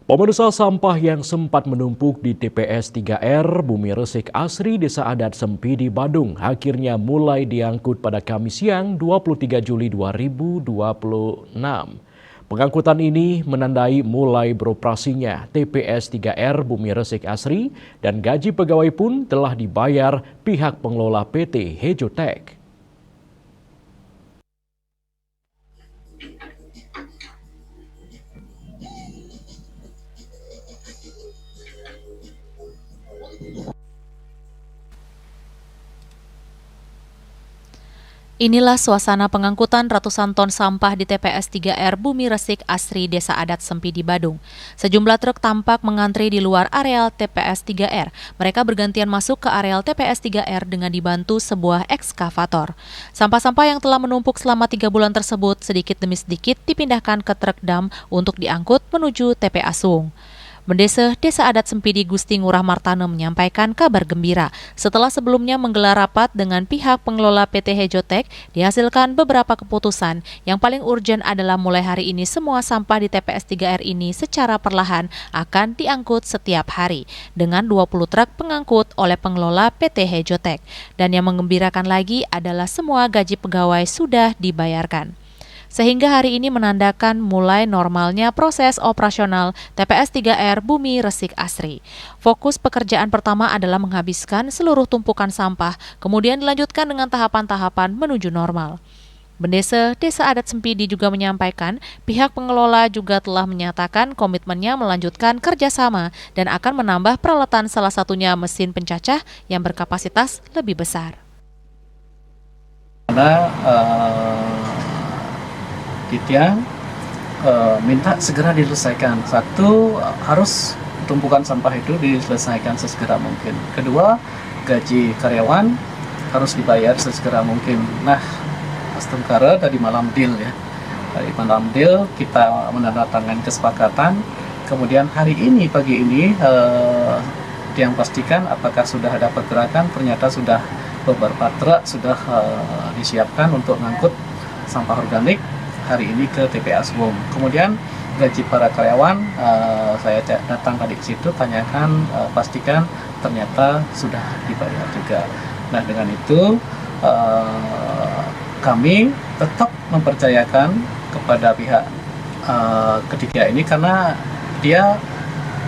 Pemirsa, sampah yang sempat menumpuk di TPS 3R Bumi Resik Asri Desa Adat Sempidi Badung akhirnya mulai diangkut pada Kamis siang 23 Juli 2026. Pengangkutan ini menandai mulai beroperasinya TPS 3R Bumi Resik Asri dan gaji pegawai pun telah dibayar pihak pengelola PT Hejotek. Inilah suasana pengangkutan ratusan ton sampah di TPS 3R Bumi Resik Asri Desa Adat Sempidi Badung. Sejumlah truk tampak mengantri di luar areal TPS 3R. Mereka bergantian masuk ke areal TPS 3R dengan dibantu sebuah ekskavator. Sampah-sampah yang telah menumpuk selama 3 bulan tersebut sedikit demi sedikit dipindahkan ke truk dam untuk diangkut menuju TPA Sung. Mendesa Desa Adat Sempidi Gusti Ngurah Martane menyampaikan kabar gembira setelah sebelumnya menggelar rapat dengan pihak pengelola PT Hejotek dihasilkan beberapa keputusan. Yang paling urgen adalah mulai hari ini semua sampah di TPS 3R ini secara perlahan akan diangkut setiap hari dengan 20 truk pengangkut oleh pengelola PT Hejotek. Dan yang menggembirakan lagi adalah semua gaji pegawai sudah dibayarkan. Sehingga hari ini menandakan mulai normalnya proses operasional TPS 3R Bumi Resik Asri. Fokus pekerjaan pertama adalah menghabiskan seluruh tumpukan sampah, kemudian dilanjutkan dengan tahapan-tahapan menuju normal. Mendesa Desa Adat Sempidi juga menyampaikan pihak pengelola juga telah menyatakan komitmennya melanjutkan kerjasama dan akan menambah peralatan, salah satunya mesin pencacah yang berkapasitas lebih besar. Kita minta segera diselesaikan. Satu, harus tumpukan sampah itu diselesaikan sesegera mungkin. Kedua, gaji karyawan harus dibayar sesegera mungkin. Nah, Astungkara tadi malam deal ya. Dari malam deal kita menandatangani kesepakatan. Kemudian hari ini pagi ini yang pastikan apakah sudah ada pergerakan. Ternyata sudah beberapa truk sudah disiapkan untuk mengangkut sampah organik hari ini ke TPA Sung. Kemudian gaji para karyawan, saya datang tadi ke situ, tanyakan, pastikan ternyata sudah dibayar juga. Nah, dengan itu kami tetap mempercayakan kepada pihak ketiga ini karena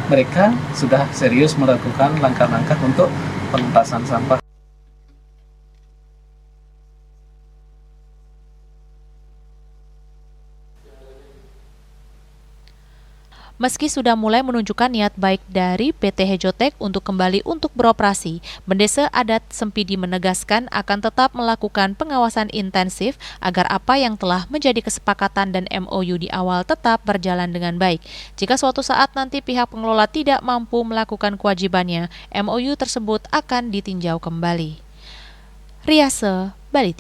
mereka sudah serius melakukan langkah-langkah untuk penuntasan sampah. Meski sudah mulai menunjukkan niat baik dari PT Hejotek untuk kembali untuk beroperasi, Mendesa Adat Sempidi menegaskan akan tetap melakukan pengawasan intensif agar apa yang telah menjadi kesepakatan dan MOU di awal tetap berjalan dengan baik. Jika suatu saat nanti pihak pengelola tidak mampu melakukan kewajibannya, MOU tersebut akan ditinjau kembali. Riase, Bali.